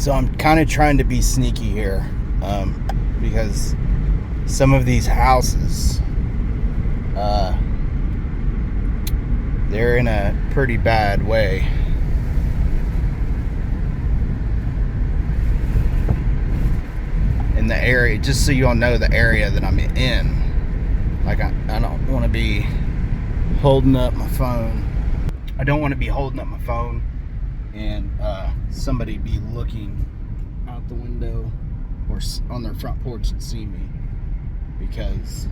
So I'm kind of trying to be sneaky here, because some of these houses, they're in a pretty bad way. In the area, just so you all know the area that I'm in. Like, I don't want to be holding up my phone. I don't want to be holding up my phone and somebody be looking out the window or on their front porch and see me, because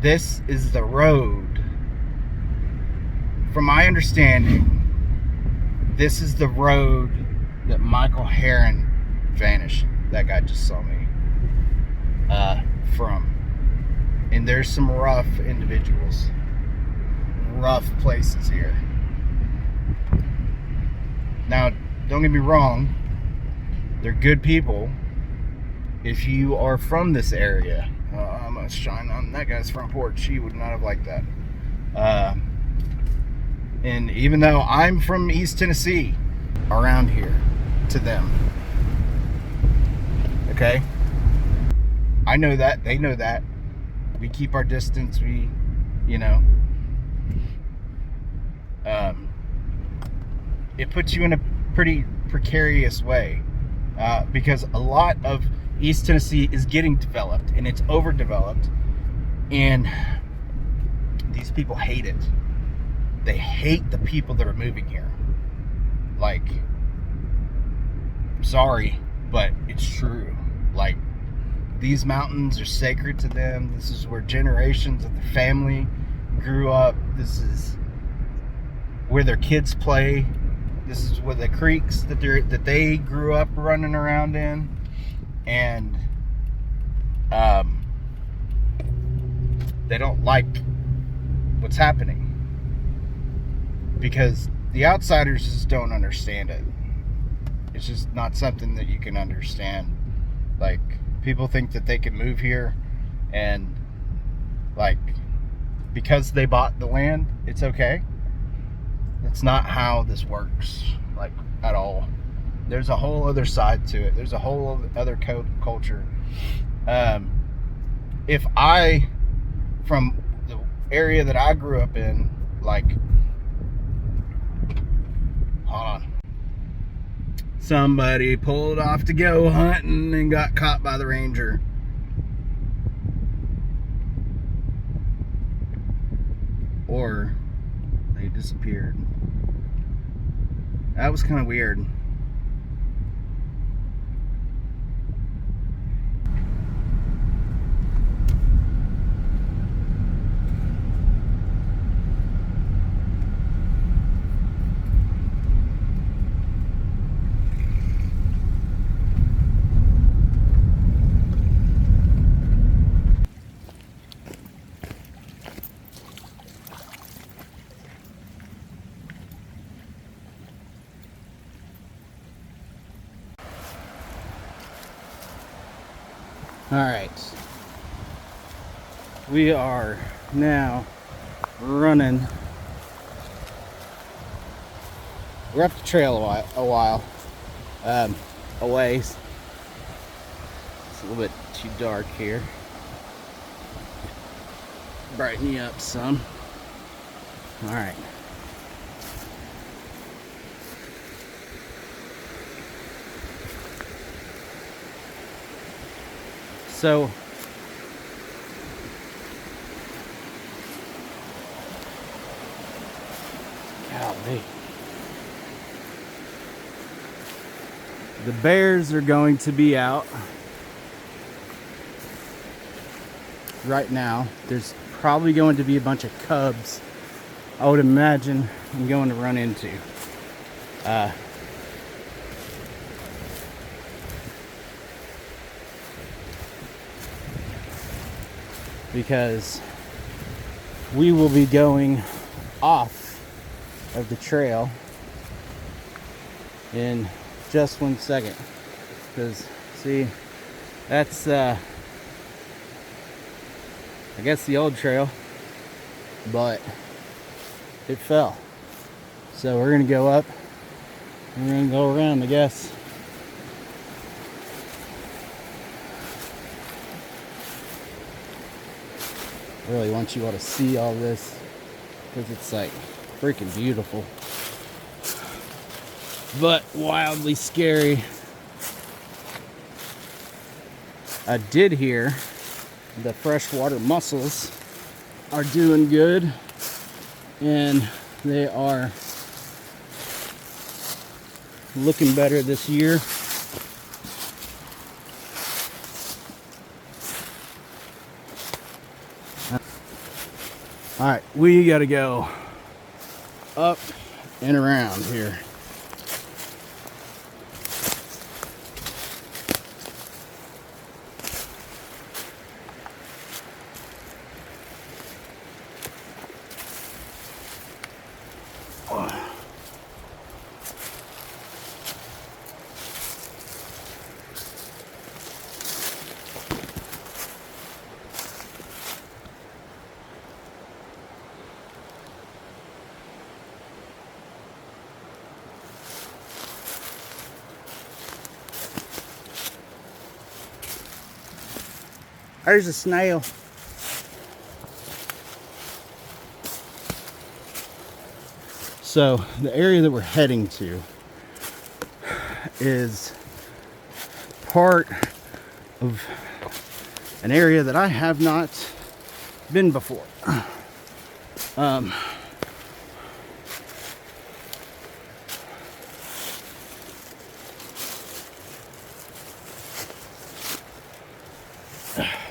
this is the road. From my understanding, this is the road that Michael Heron vanished. That guy just saw me from. And there's some rough individuals, rough places here. Now, don't get me wrong, they're good people. If you are from this area, I'm gonna shine on that guy's front porch. He would not have liked that. And even though I'm from East Tennessee, around here to them, okay? I know that, they know that. We keep our distance, we, you know. It puts you in a pretty precarious way, because a lot of East Tennessee is getting developed, and it's overdeveloped, and these people hate it. They hate the people that are moving here. Like, I'm sorry, but it's true. Like, these mountains are sacred to them. This is where generations of the family grew up. This is where their kids play. This is where the creeks that they grew up running around in. And they don't like what's happening, because the outsiders just don't understand it. It's just not something that you can understand. Like, people think that they can move here and, like, because they bought the land, it's okay. That's not how this works, like, at all. There's a whole other side to it. There's a whole other culture. If I, from the area that I grew up in, like, hold on. Somebody pulled off to go hunting and got caught by the ranger. Or they disappeared. That was kind of weird. All right, we are now running. We're up the trail a while away. It's a little bit too dark here. Brighten you up some. All right. So, golly. The bears are going to be out right now. There's probably going to be a bunch of cubs, I would imagine, I'm going to run into. Because we will be going off of the trail in just 1 second. Because, see, that's I guess the old trail, but it fell. So we're gonna go up and we're gonna go around, I guess. I really want you all to see all this because it's like freaking beautiful, but wildly scary. I did hear the freshwater mussels are doing good, and they are looking better this year. All right, we gotta go up and around here. There's a snail. So the area that we're heading to is part of an area that I have not been before.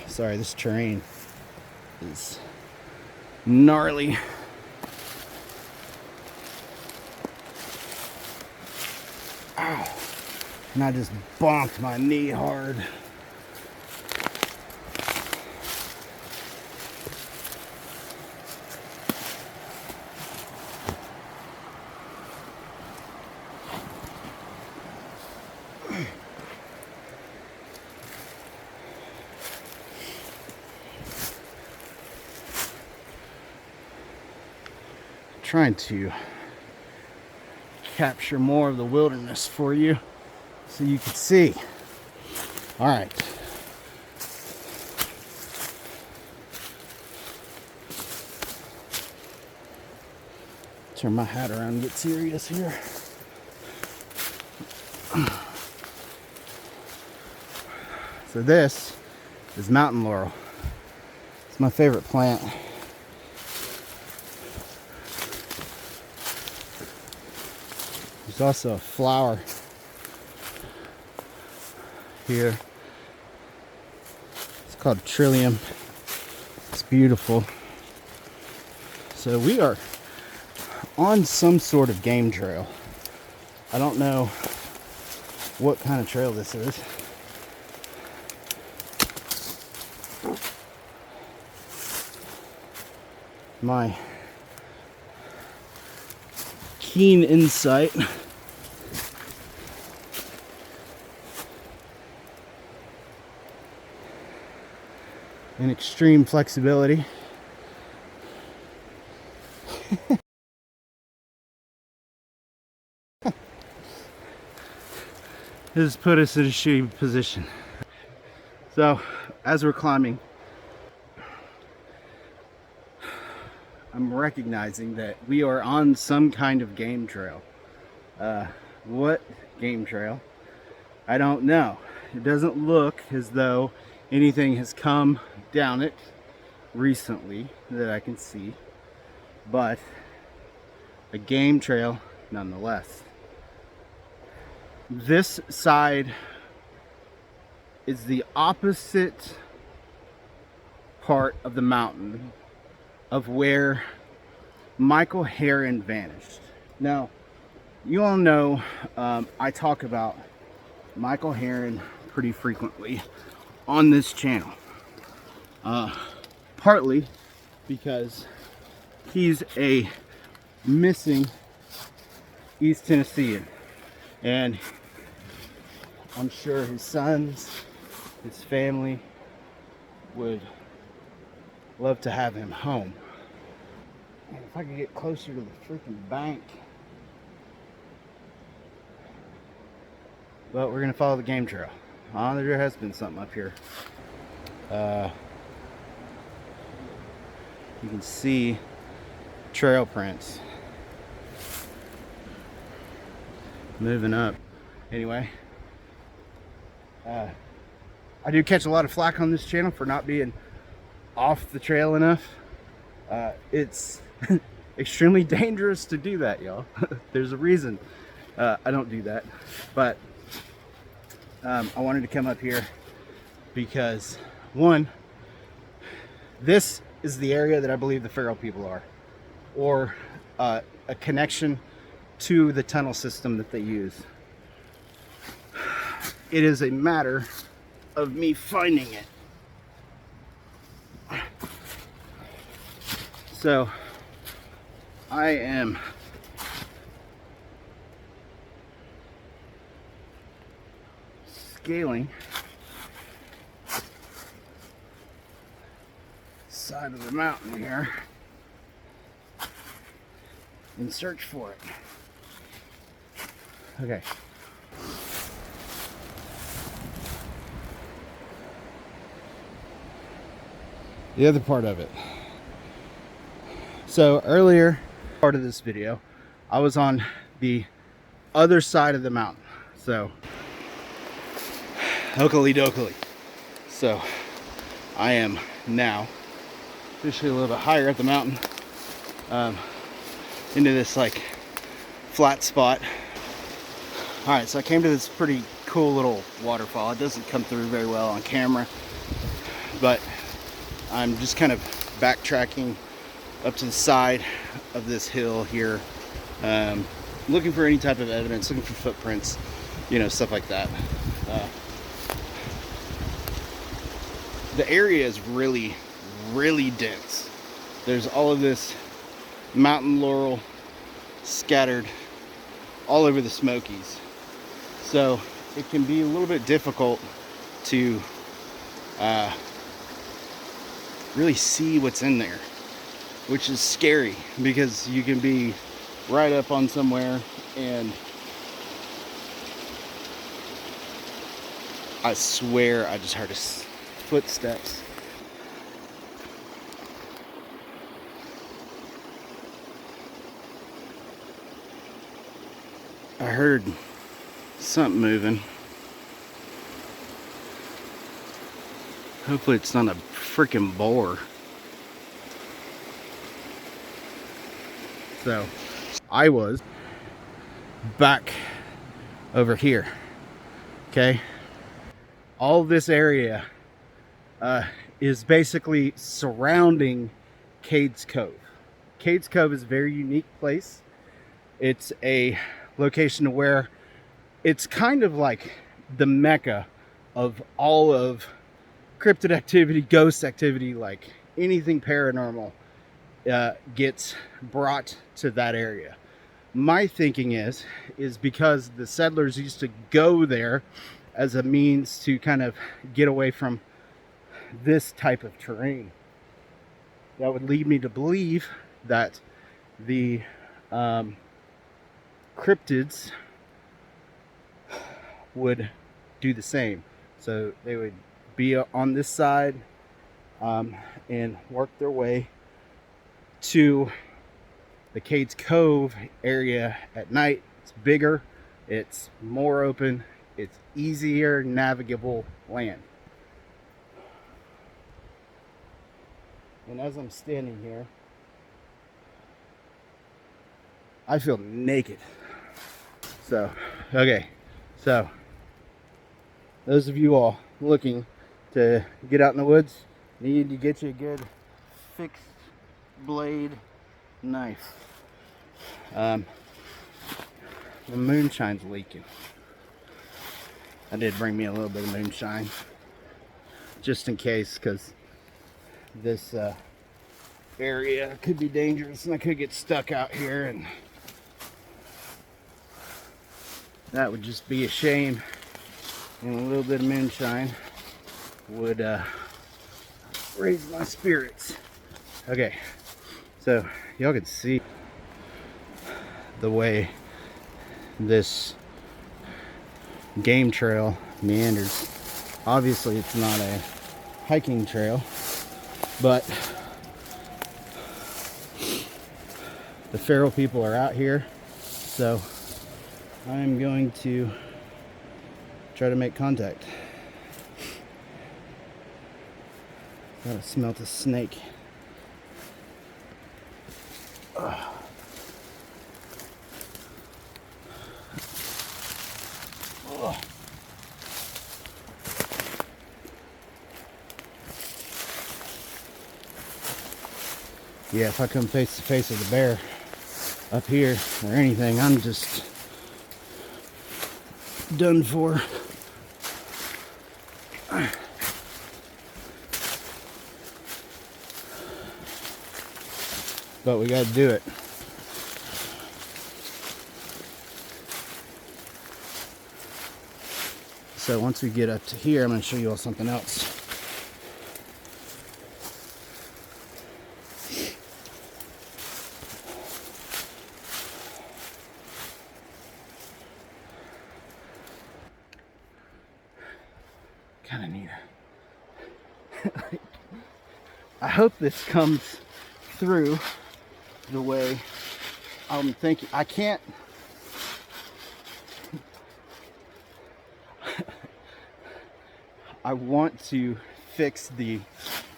Sorry, this terrain is gnarly. Ow. And I just bonked my knee hard. Trying to capture more of the wilderness for you so you can see. All right. Turn my hat around and get serious here. So this is mountain laurel. It's my favorite plant. There's also a flower here. It's called trillium. It's beautiful. So we are on some sort of game trail. I don't know what kind of trail this is. My keen insight and extreme flexibility has put us in a shitty position. So as we're climbing, I'm recognizing that we are on some kind of game trail. What game trail? I don't know. It doesn't look as though anything has come down it recently that I can see, but a game trail nonetheless. This side is the opposite part of the mountain of where Michael Heron vanished. Now, you all know I talk about Michael Heron pretty frequently on this channel. Partly because he's a missing East Tennessean, and I'm sure his sons, his family would love to have him home. if I could get closer to the freaking bank. But we're gonna follow the game trail. There has been something up here. You can see trail prints moving up. Anyway, I do catch a lot of flack on this channel for not being off the trail enough. It's extremely dangerous to do that, y'all. There's a reason I don't do that, but I wanted to come up here because, one, this is the area that I believe the feral people are, or a connection to the tunnel system that they use. It is a matter of me finding it. So I am scaling side of the mountain here in search for it. Okay. The other part of it. So earlier part of this video, I was on the other side of the mountain. So hokey dokey. So I am now officially a little bit higher at the mountain, into this like flat spot. All right, so I came to this pretty cool little waterfall. It doesn't come through very well on camera, but I'm just kind of backtracking up to the side of this hill here, looking for any type of evidence, looking for footprints, you know, stuff like that. The area is really, really dense. There's all of this mountain laurel scattered all over the Smokies. So it can be a little bit difficult to really see what's in there, which is scary because you can be right up on somewhere and I swear I just heard his footsteps. I heard something moving. Hopefully it's not a freaking boar. So I was back over here. Okay, all this area is basically surrounding Cades Cove. Cades Cove is a very unique place. It's a location where it's kind of like the mecca of all of cryptid activity, ghost activity, like anything paranormal gets brought to that area. My thinking is because the settlers used to go there as a means to kind of get away from this type of terrain. That would lead me to believe that the cryptids would do the same. So they would be on this side and work their way to the Cades Cove area at night. It's bigger, it's more open, it's easier navigable land. And as I'm standing here, I feel naked. So, okay, so those of you all looking to get out in the woods, need to get you a good fixed blade knife. The moonshine's leaking. I did bring me a little bit of moonshine just in case, because this area could be dangerous and I could get stuck out here, and that would just be a shame. And a little bit of moonshine would raise my spirits. Okay, So y'all can see the way this game trail meanders. Obviously it's not a hiking trail, but the feral people are out here, so I'm going to try to make contact. Gotta smell the snake. Ugh. Ugh. Yeah, if I come face to face with a bear up here or anything, I'm just done for. But we got to do it. So once we get up to here, I'm going to show you all something else. Kind of neat. I hope this comes through the way I'm thinking. I can't. I want to fix the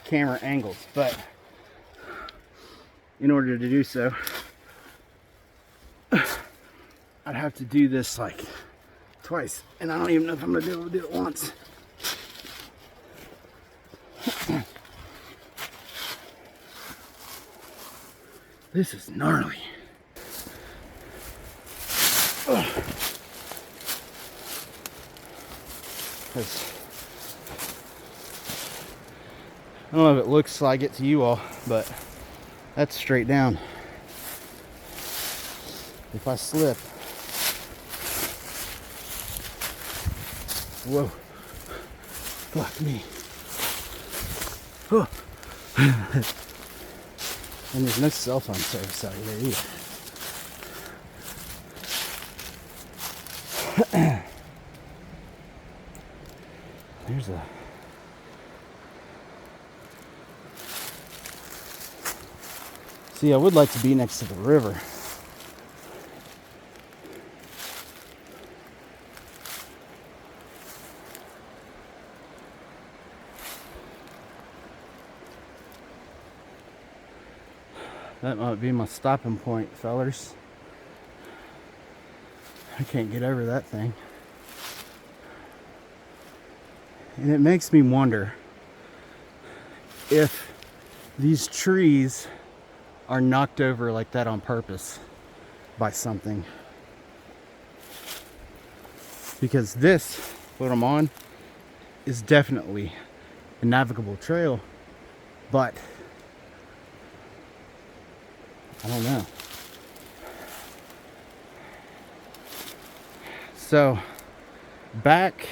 camera angles, but in order to do so, I'd have to do this like twice, and I don't even know if I'm gonna be able to do it once. This is gnarly. I don't know if it looks like it to you all, but that's straight down. If I slip, whoa, fuck me. Oh. And there's no cell phone service out here either. There's a... See, I would like to be next to the river. That might be my stopping point, fellers. I can't get over that thing. And it makes me wonder if these trees are knocked over like that on purpose by something. Because this, what I'm on, is definitely a navigable trail, but I don't know. So back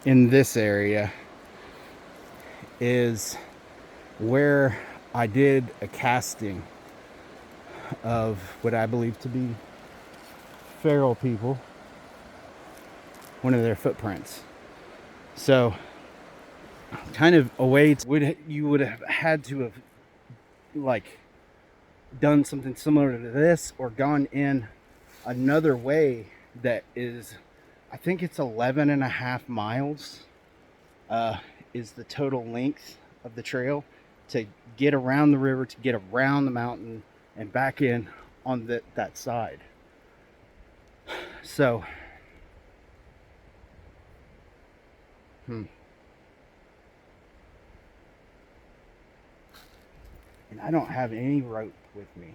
in this area is where I did a casting of what I believe to be feral people, one of their footprints. So kind of a way to, you would have had to have like done something similar to this, or gone in another way that is, I think it's 11.5 miles is the total length of the trail to get around the river, to get around the mountain and back in on that side. So and I don't have any rope with me.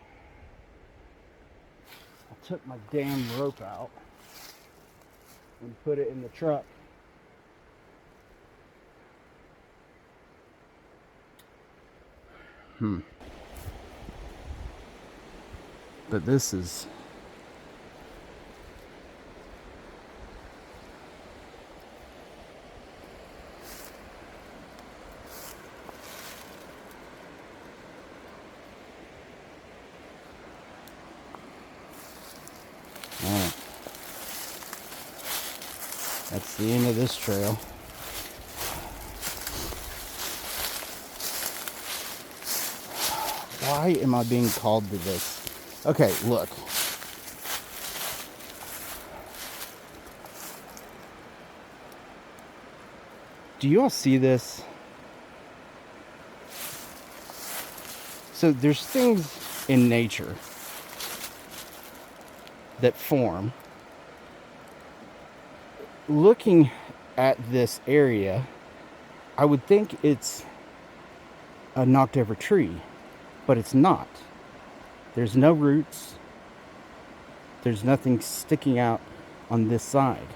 I took my damn rope out and put it in the truck. But this is That's the end of this trail. Why am I being called to this? Okay, look. Do you all see this? So there's things in nature that form. Looking at this area, I would think it's a knocked over tree, but it's not. There's no roots. There's nothing sticking out on this side.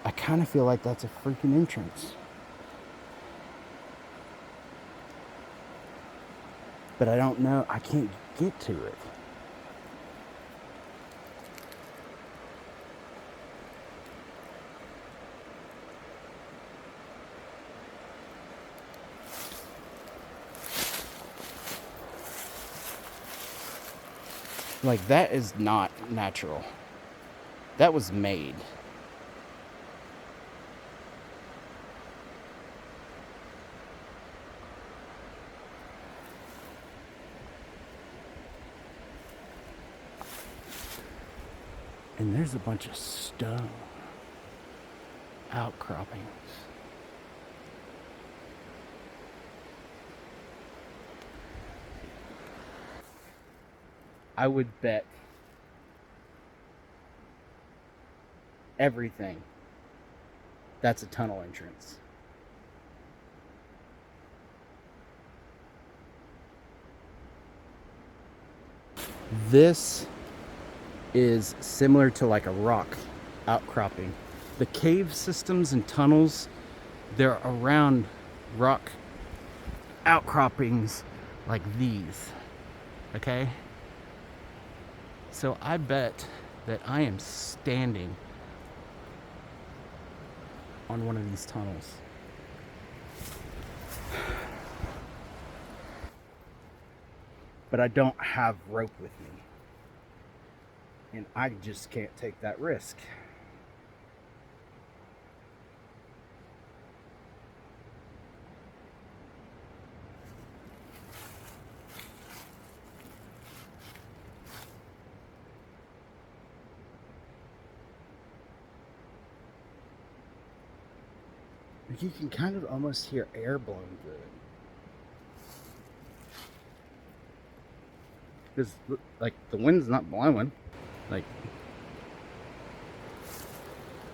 I kind of feel like that's a freaking entrance. But I don't know. I can't get to it. Like, that is not natural. That was made. And there's a bunch of stone outcroppings. I would bet everything that's a tunnel entrance. This is similar to like a rock outcropping. The cave systems and tunnels, they're around rock outcroppings like these, okay? So I bet that I am standing on one of these tunnels. But I don't have rope with me. And I just can't take that risk. You can kind of almost hear air blowing through it. Because, like, the wind's not blowing. Like,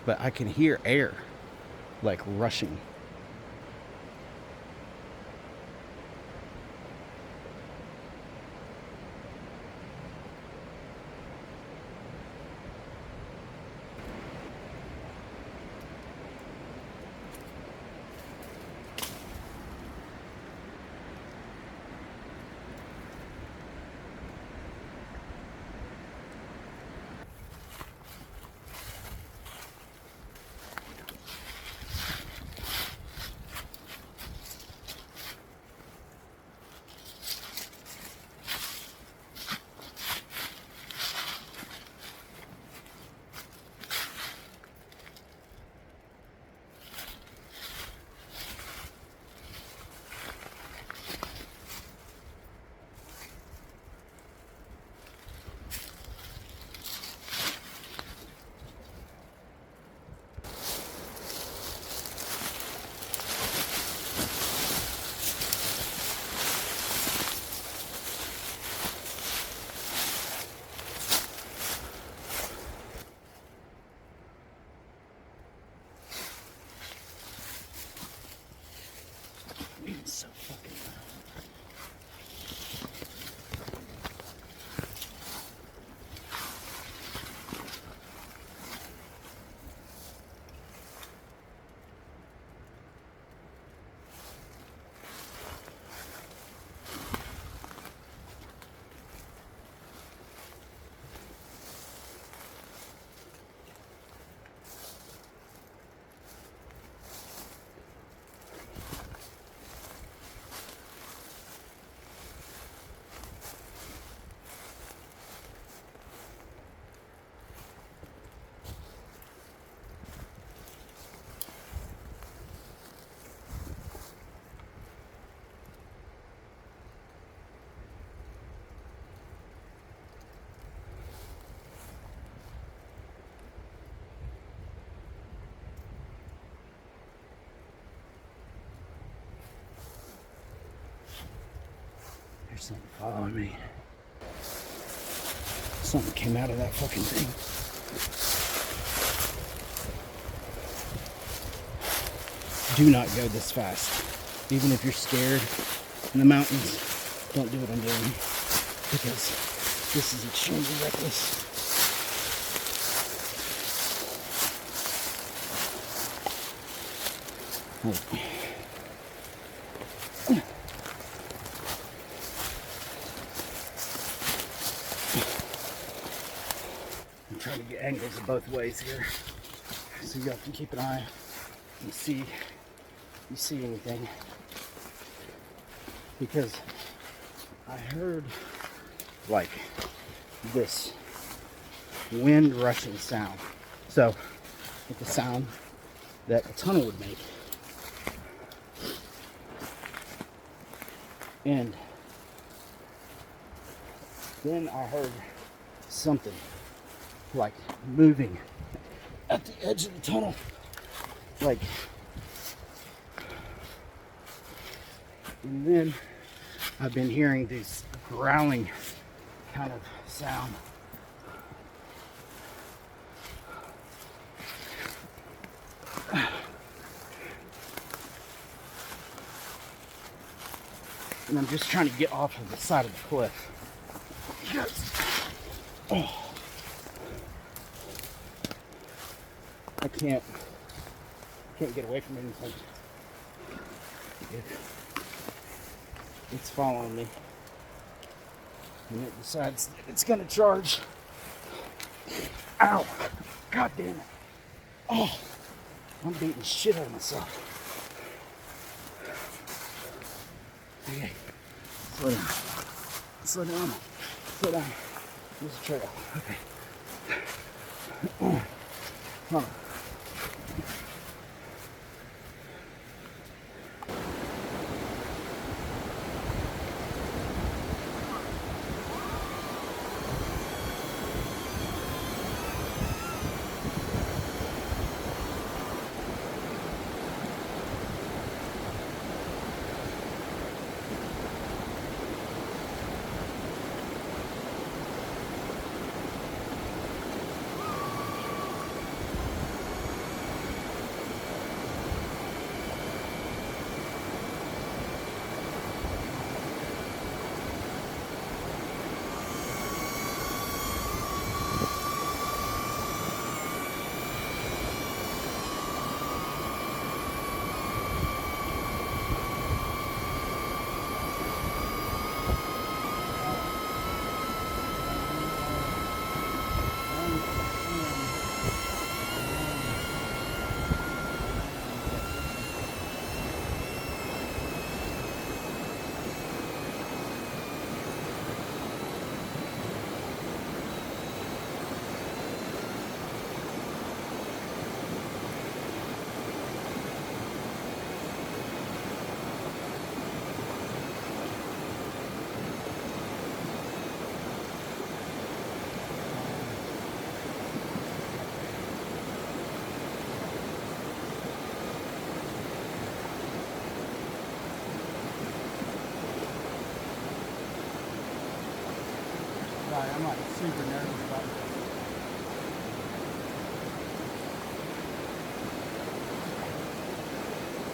but I can hear air, like, rushing. There's something following me. Something came out of that fucking thing. Do not go this fast. Even if you're scared in the mountains, don't do what I'm doing, because this is extremely reckless. I'm trying to get angles of both ways here, so y'all can keep an eye and see if you see anything. Because I heard like this wind rushing sound. So it's the sound that a tunnel would make. And then I heard something like moving at the edge of the tunnel. Like, and then I've been hearing this growling kind of sound. And I'm just trying to get off of the side of the cliff. Yes. Oh. I can't get away from anything. It's following me. And it decides that it's gonna charge. Ow! God damn it. Oh! I'm beating shit out of myself. Okay. Slow down. Slow down. Slow down. There's a trail. Okay. Hold on. I'm like super nervous about it.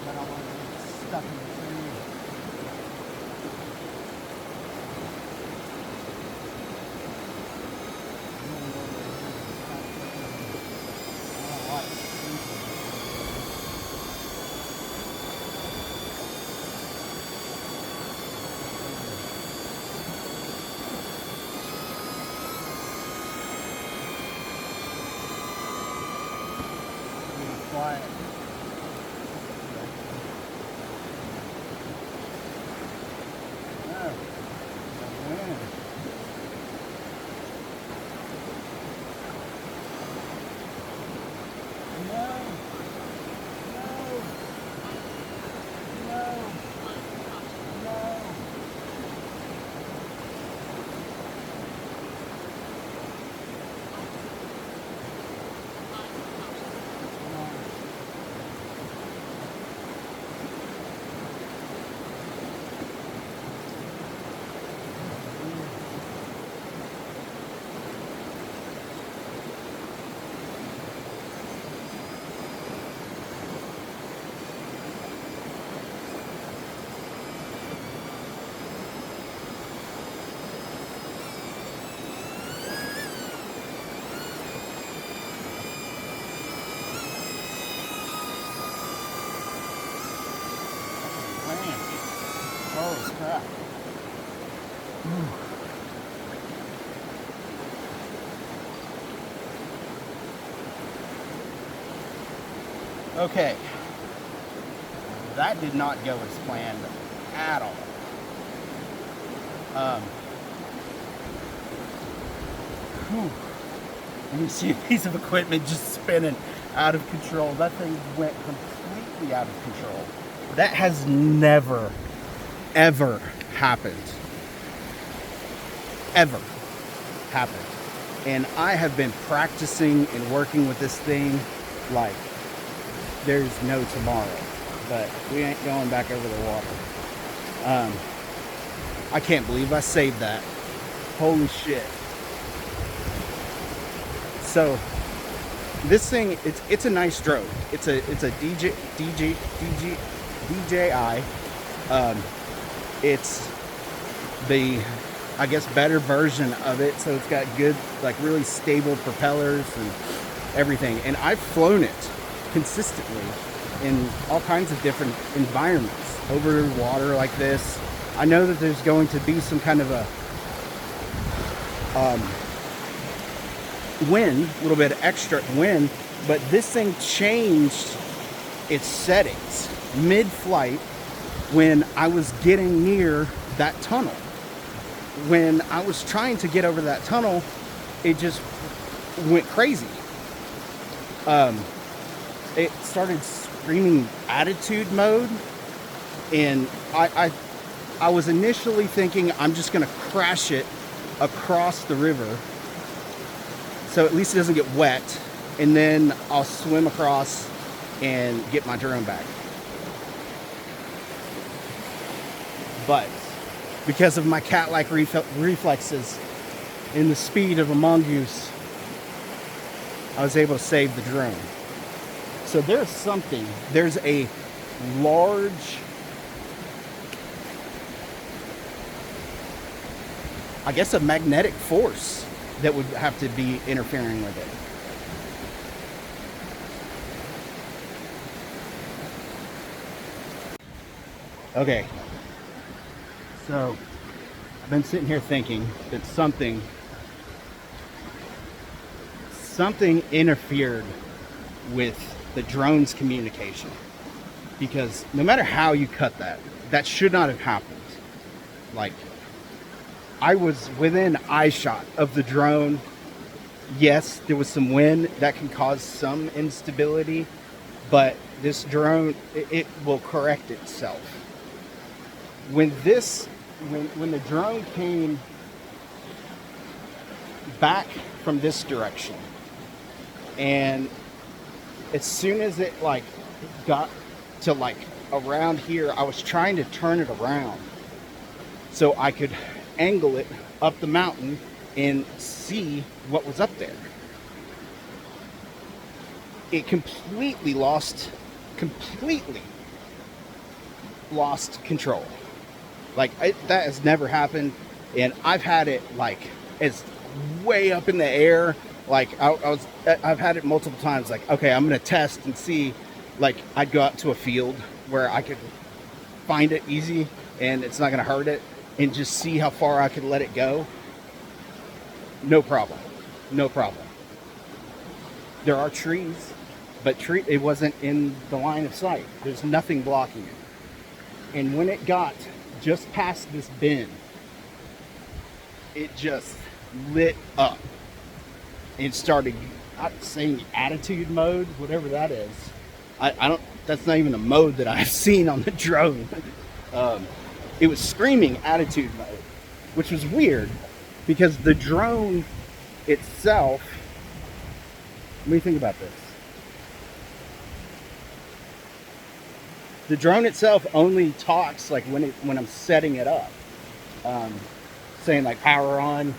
I don't want to get stuck in the tree. I don't like it. crap. Okay. That did not go as planned at all. And you see a piece of equipment just spinning out of control. That thing went completely out of control. That has never, ever happened. Ever happened. And I have been practicing and working with this thing like there's no tomorrow. But we ain't going back over the water. I can't believe I saved that. Holy shit. So this thing, it's a nice drone. It's a DJI. It's the, I guess, better version of it. So it's got good, like really stable propellers and everything. And I've flown it consistently in all kinds of different environments, over water like this. I know that there's going to be some kind of a wind, a little bit of extra wind, but this thing changed its settings mid-flight when I was getting near that tunnel. When I was trying to get over that tunnel, it just went crazy. It started screaming attitude mode, and I was initially thinking I'm just gonna crash it across the river so at least it doesn't get wet, and then I'll swim across and get my drone back. But because of my cat-like reflexes and the speed of a mongoose, I was able to save the drone. So there's a large, I guess, a magnetic force that would have to be interfering with it. Okay, so I've been sitting here thinking that something interfered with the drone's communication, because no matter how you cut that should not have happened. Like, I was within eye shot of the drone. Yes, there was some wind that can cause some instability, but this drone, it will correct itself. When the drone came back from this direction, and as soon as it like got to like around here, I was trying to turn it around so I could angle it up the mountain and see what was up there. It completely lost control. Like, that has never happened, and I've had it like it's way up in the air. Like I've had it multiple times. Like, okay, I'm gonna test and see. Like, I'd go out to a field where I could find it easy and it's not gonna hurt it, and just see how far I could let it go. No problem. There are trees, but it wasn't in the line of sight. There's nothing blocking it. And when it got just past this bend, it just lit up and started, I'm saying attitude mode, whatever that is. I don't, that's not even a mode that I've seen on the drone. It was screaming attitude mode, which was weird because the drone itself, let me think about this. The drone itself only talks like when I'm setting it up, saying like power on,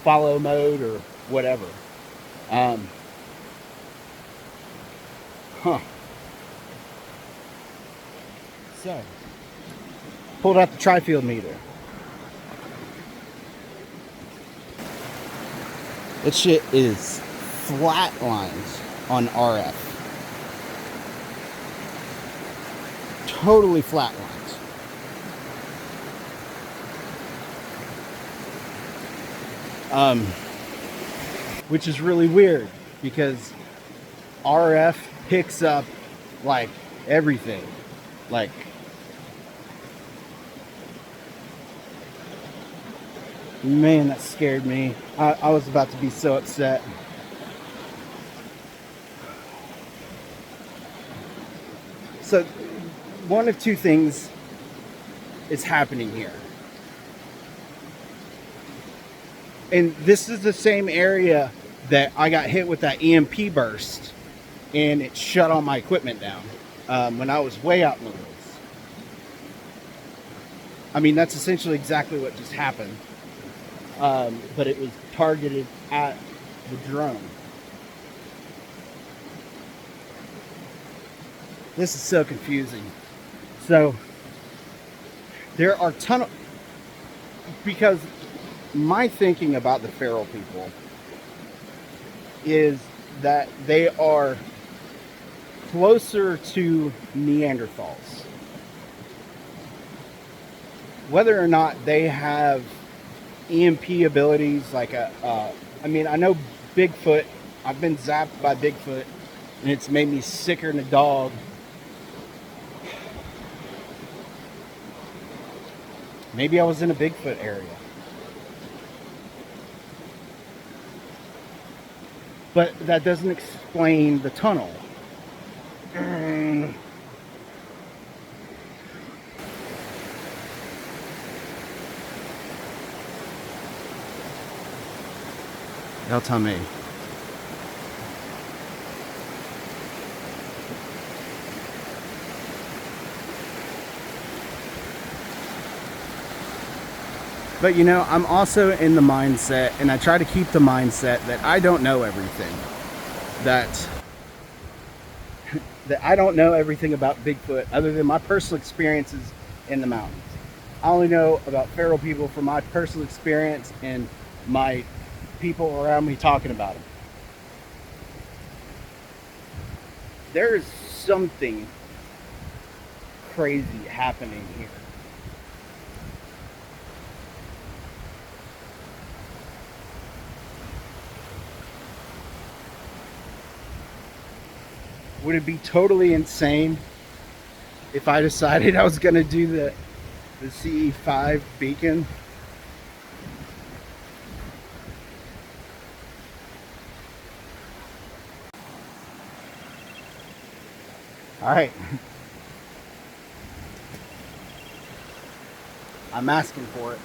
follow mode, or whatever. So, pulled out the tri-field meter. This shit is flatlined on RF. Totally flatlined. which is really weird because RF picks up like everything. Like, man, that scared me. I was about to be so upset. So one of two things is happening here. And this is the same area that I got hit with that EMP burst, and it shut all my equipment down when I was way out in the woods. I mean, that's essentially exactly what just happened. But it was targeted at the drone. This is so confusing. So there are because my thinking about the feral people is that they are closer to Neanderthals. Whether or not they have EMP abilities, like I mean, I know Bigfoot, I've been zapped by Bigfoot, and it's made me sicker than a dog. Maybe I was in a Bigfoot area. But that doesn't explain the tunnel. Y'all tell me. But you know, I'm also in the mindset, and I try to keep the mindset that I don't know everything. That I don't know everything about Bigfoot other than my personal experiences in the mountains. I only know about feral people from my personal experience and my people around me talking about them. There is something crazy happening here. Would it be totally insane if I decided I was going to do the CE5 beacon? All right. I'm asking for it.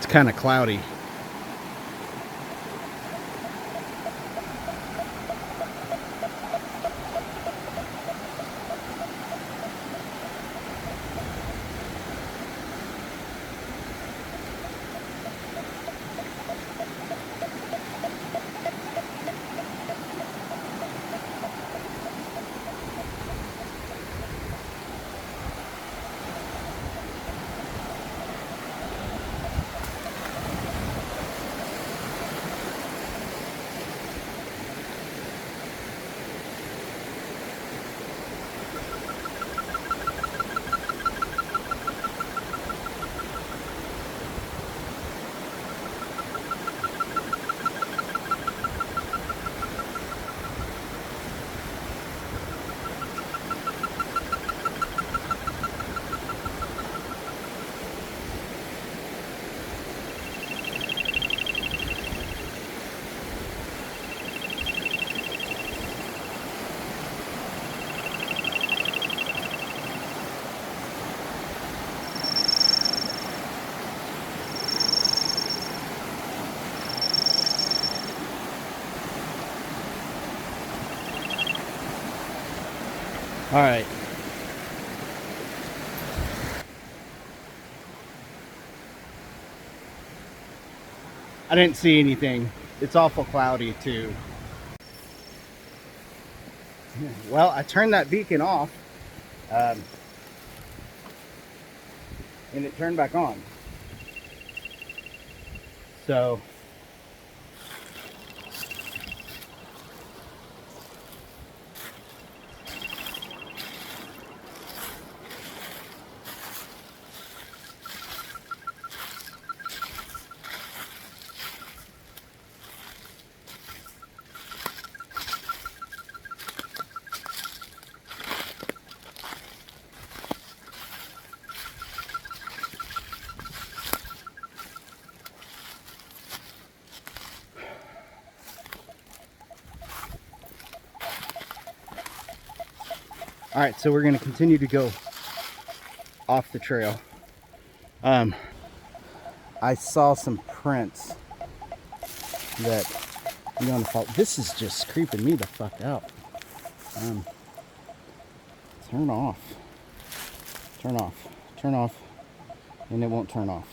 It's kind of cloudy. All right. I didn't see anything. It's awful cloudy too. Well, I turned that beacon off, and it turned back on. So all right, so we're going to continue to go off the trail. I saw some prints that I'm going to follow. This is just creeping me the fuck out. Turn off. Turn off. Turn off. And it won't turn off.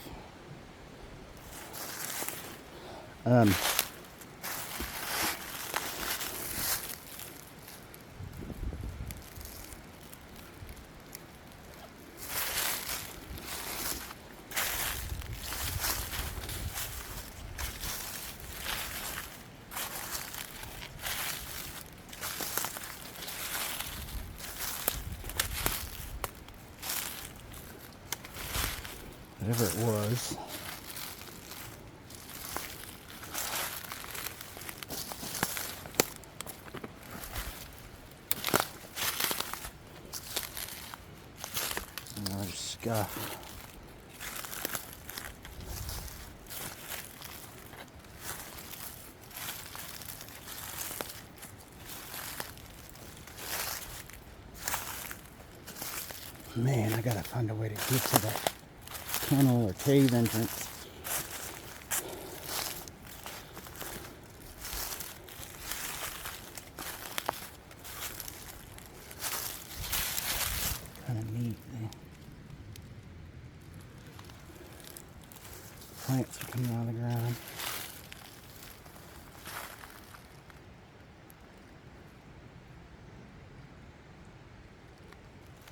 Whatever it was. Another scuff. Man, I gotta find a way to get to that tunnel or cave entrance. Kind of neat. Plants are coming out of the ground.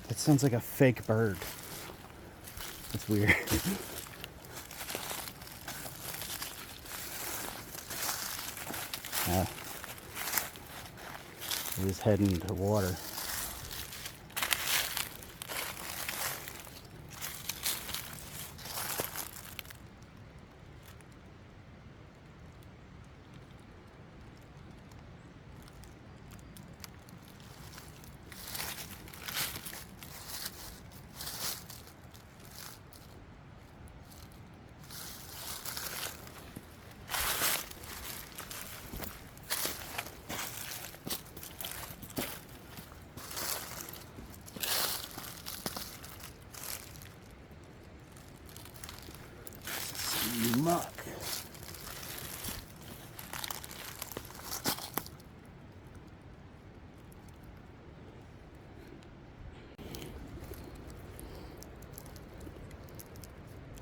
It sounds like a fake bird. It's weird. It is heading to water. muck.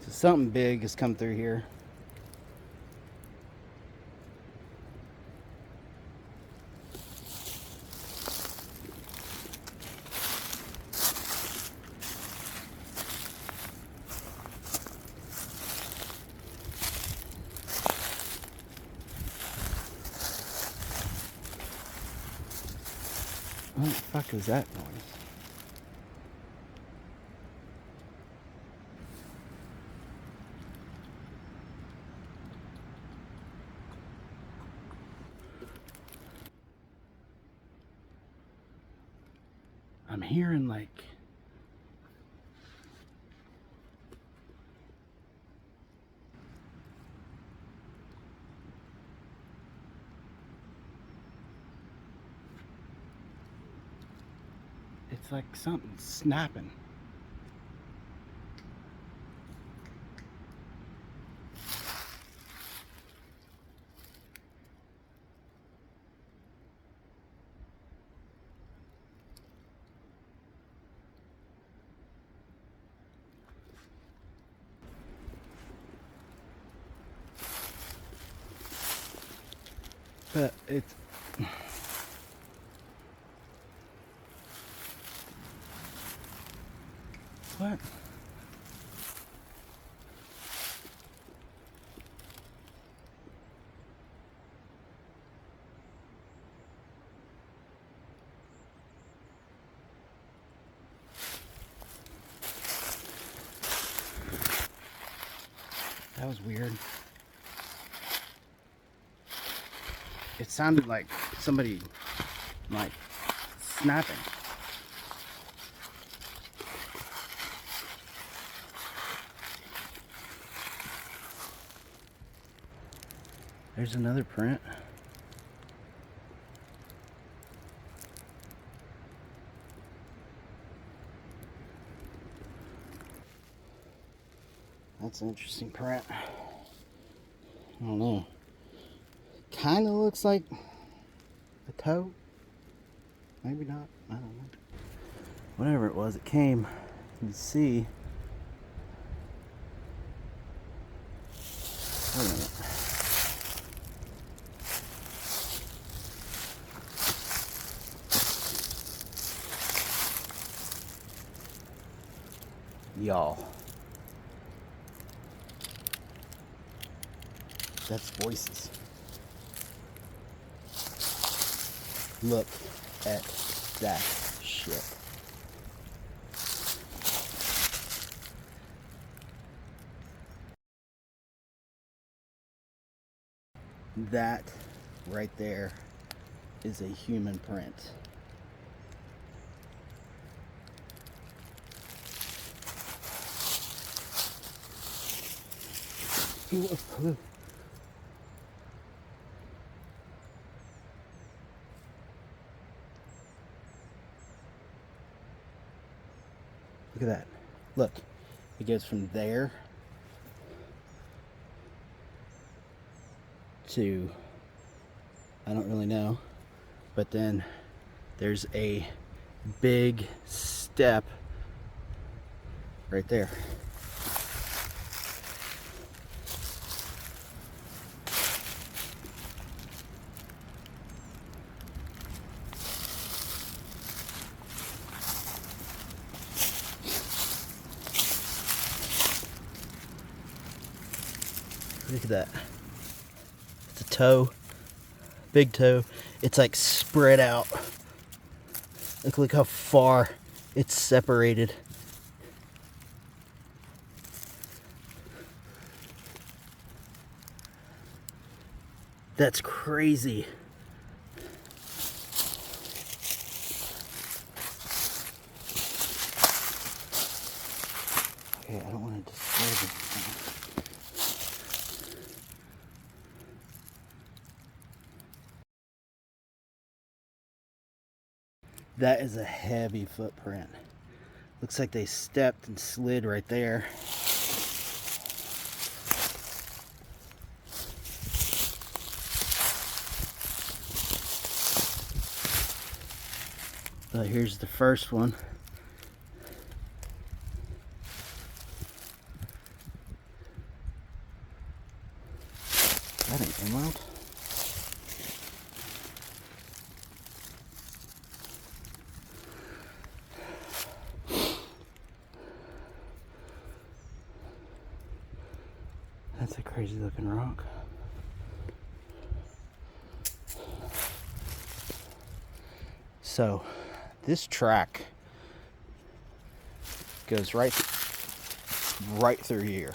So something big has come through here. What the fuck is that noise? I'm hearing like it's like something snapping. But it's what? That was weird. It sounded like somebody like snapping. There's another print. That's an interesting print. I don't know. Kind of looks like a toe. Maybe not. I don't know. Whatever it was, it came. You can see. Wait a minute. Y'all. That's voices. Look at that shit. That right there is a human print. Look at that. Look. It goes from there to, I don't really know, but then there's a big step right there. Look at that. It's a toe. Big toe. It's like spread out. Look how far it's separated. That's crazy. Okay, I don't want to disturb it. That is a heavy footprint. Looks like they stepped and slid right there. But here's the first one. Is that an emerald? That's a crazy looking rock. So this track goes right through here.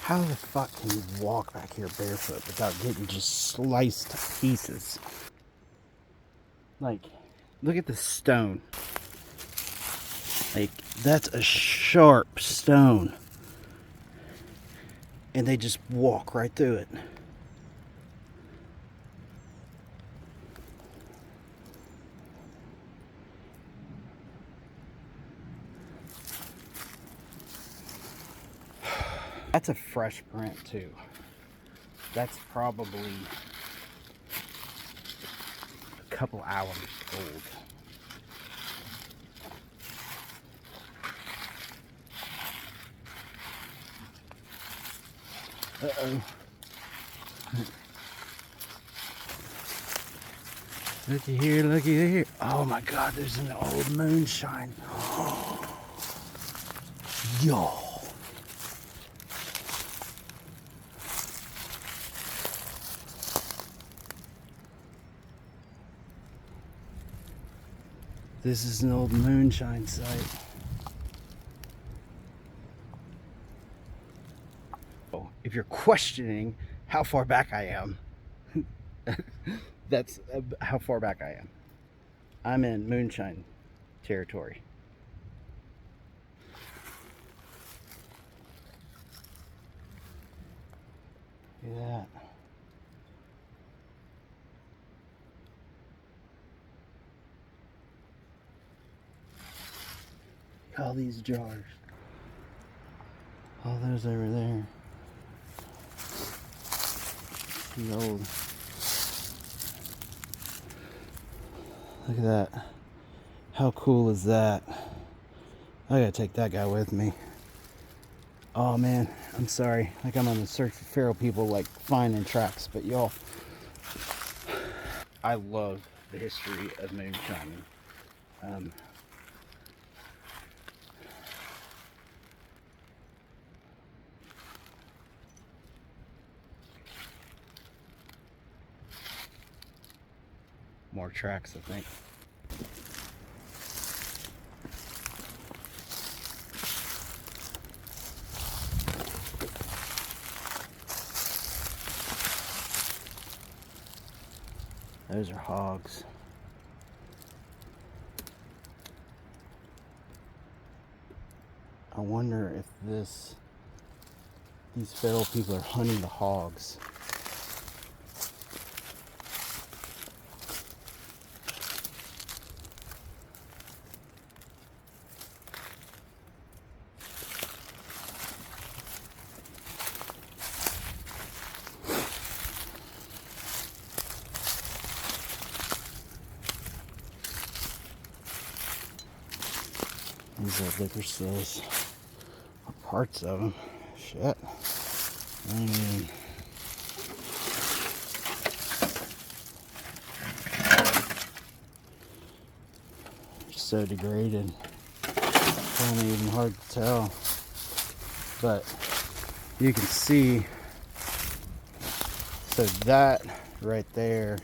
How the fuck can you walk back here barefoot without getting just sliced to pieces? Like, look at the stone. Like, that's a sharp stone. And they just walk right through it. That's a fresh print too. That's probably a couple hours old. Uh-oh. Looky here, looky there. Oh my God, there's an old moonshine. Yo. This is an old moonshine site. Oh, if you're questioning how far back I am, that's how far back I am. I'm in moonshine territory. Look at that. All these jars. All those over there. The old. Look at that. How cool is that? I gotta take that guy with me. Oh man, I'm sorry. Like I'm on the search for feral people, like finding tracks, but y'all, I love the history of moonshining. More tracks, I think. Those are hogs. I wonder if these feral people are hunting the hogs. These are liquor stills. Parts of them. Shit. I mean, so degraded. Kind of even hard to tell. But you can see. So that right there.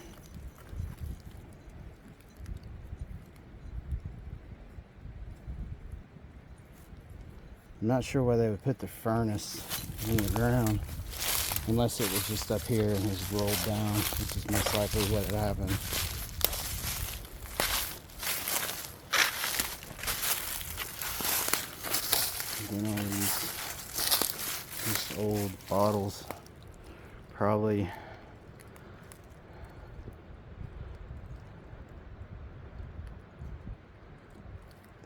I'm not sure why they would put the furnace in the ground unless it was just up here and just rolled down, which is most likely what had happened. And then all these old bottles, probably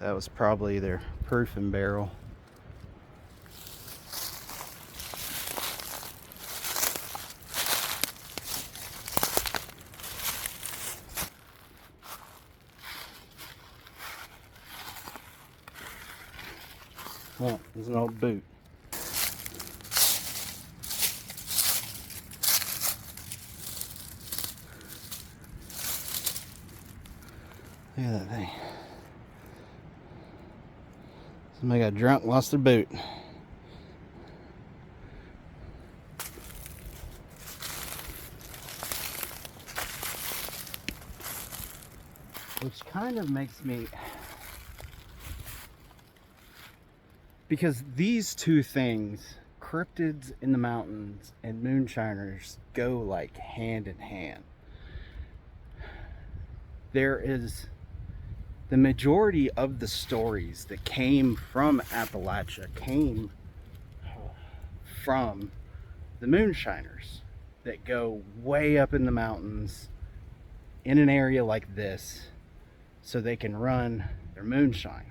that was probably their proofing barrel. Oh, there's an old boot. Look at that thing. Somebody got drunk, lost their boot. Which kind of makes me... Because these two things, cryptids in the mountains and moonshiners, go like hand in hand. There is the majority of the stories that came from Appalachia came from the moonshiners that go way up in the mountains in an area like this so they can run their moonshine.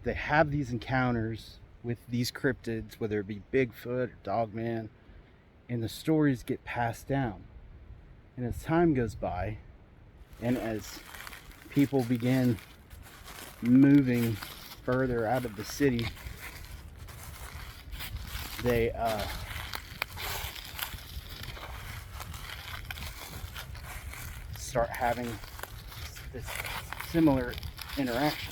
They have these encounters with these cryptids, whether it be Bigfoot or Dogman, and the stories get passed down. And as time goes by, and as people begin moving further out of the city, they start having this similar interactions.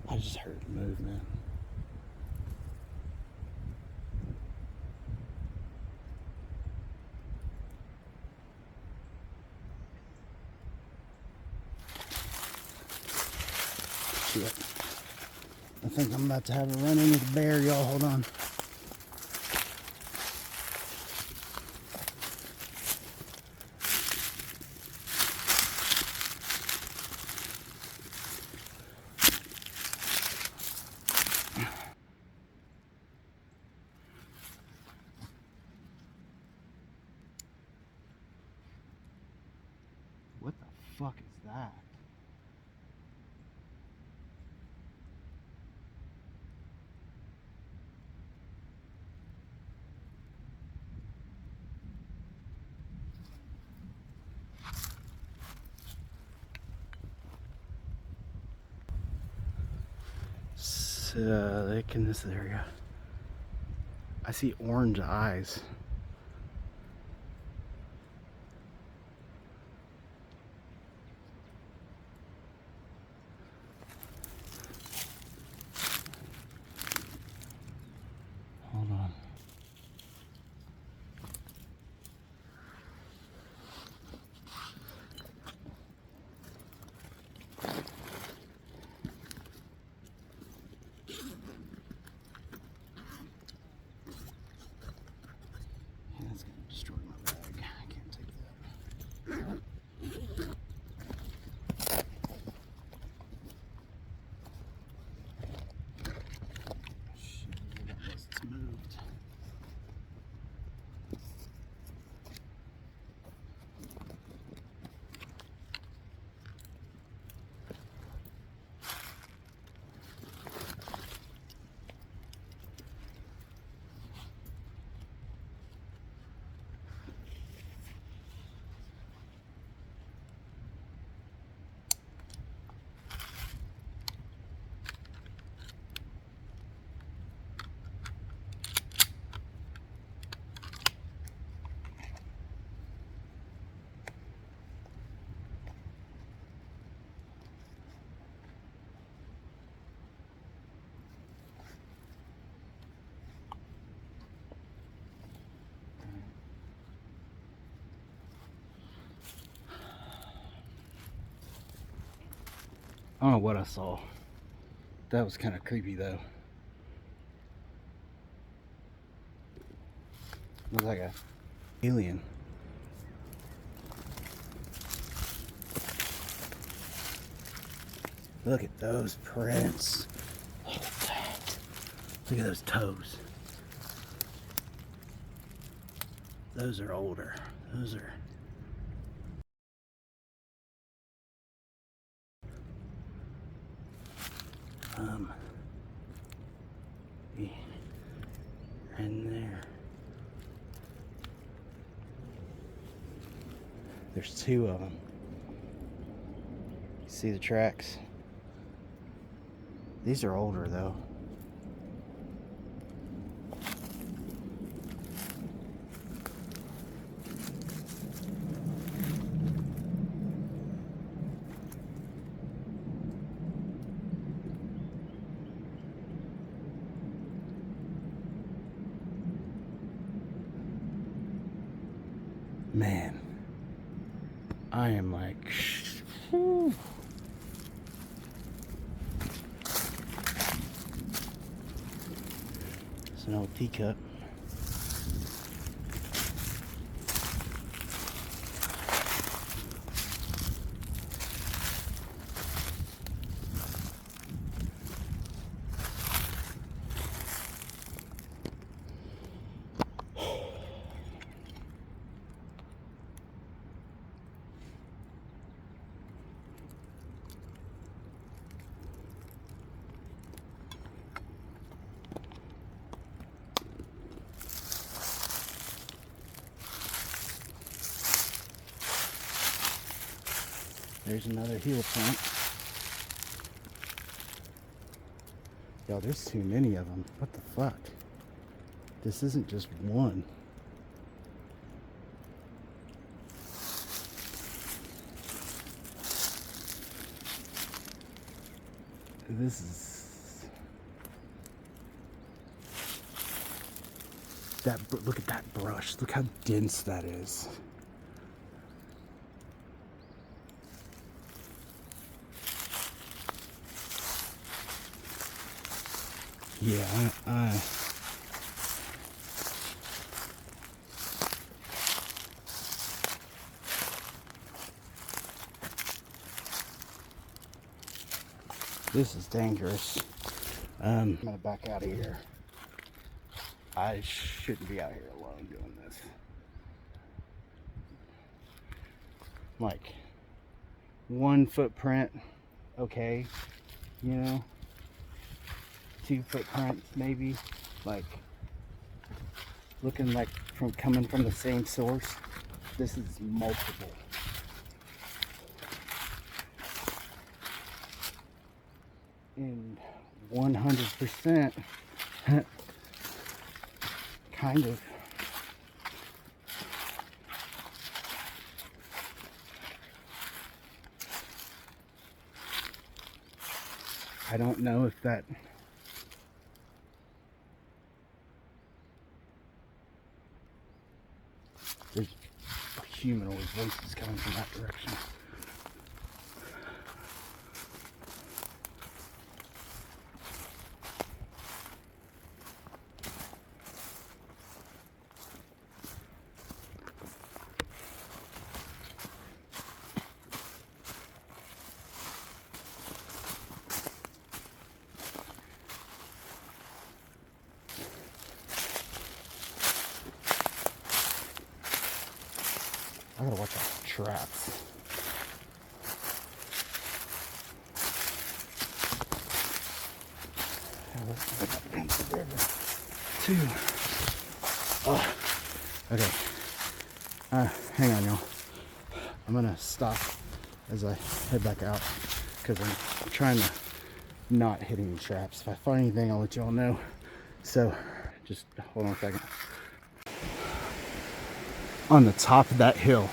I just heard movement. Shit. I think I'm about to have a run in with a bear, y'all. Hold on. What the fuck is that? Like in this area, I see orange eyes. Hold on. That's gonna destroy my bag. I can't take that. Shit, unless it's moved. I don't know what I saw. That was kind of creepy though. Looks like a alien. Look at those prints. Look at that. Look at those toes. Those are older. Those are... yeah, in there. There's two of them. You see the tracks? These are older though. Man, I am like, whew. It's an old teacup. There's another heel print. Yo, there's too many of them. What the fuck? This isn't just one. This is... Look at that brush. Look how dense that is. Yeah, this is dangerous. I'm gonna back out of here. I shouldn't be out here alone doing this. Like, one footprint, okay, you know? 2 footprints maybe, like looking like coming from the same source. This is multiple. And 100% kind of I don't know if that there's humanoid voices coming from that direction. I gotta watch out for traps. Two. Oh, okay. Hang on, y'all. I'm gonna stop as I head back out because I'm trying to not hit any traps. If I find anything, I'll let y'all know. So, just hold on a second. On the top of that hill,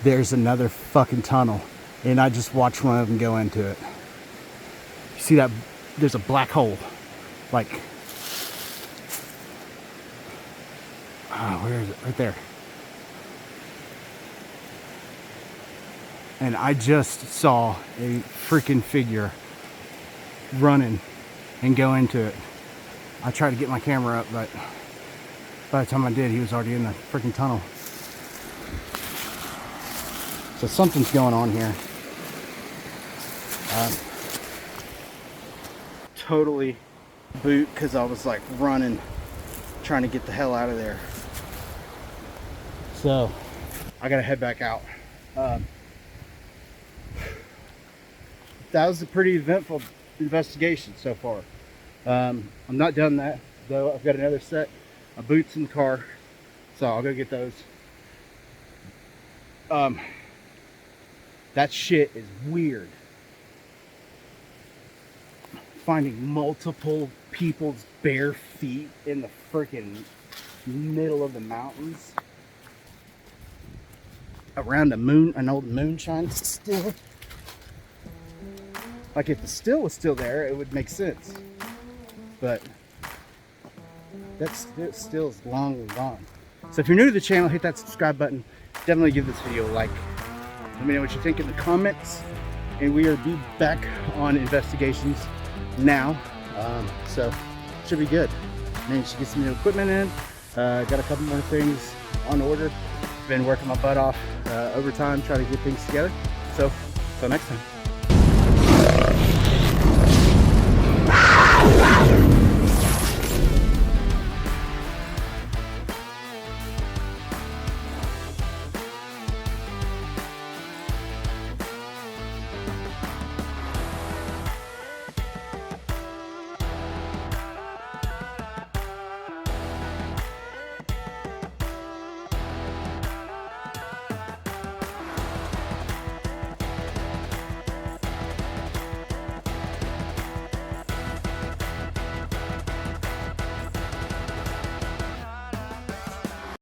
there's another fucking tunnel, and I just watched one of them go into it. You see that? There's a black hole, like, where is it? Right there. And I just saw a freaking figure running and go into it. I tried to get my camera up, but by the time I did, he was already in the freaking tunnel. So something's going on here. Totally boot because I was like running, trying to get the hell out of there. So I gotta head back out. That was a pretty eventful investigation so far. I'm not done that though. I've got another set of boots in the car, so I'll go get those. That shit is weird. Finding multiple people's bare feet in the freaking middle of the mountains around an old moonshine still. Like if the still was still there, it would make sense. But that still is long gone. So if you're new to the channel, hit that subscribe button. Definitely give this video a like. Let me know what you think in the comments. And we are back on investigations now. So should be good. Managed to get some new equipment in. Got a couple more things on order. Been working my butt off overtime trying to get things together. So until next time.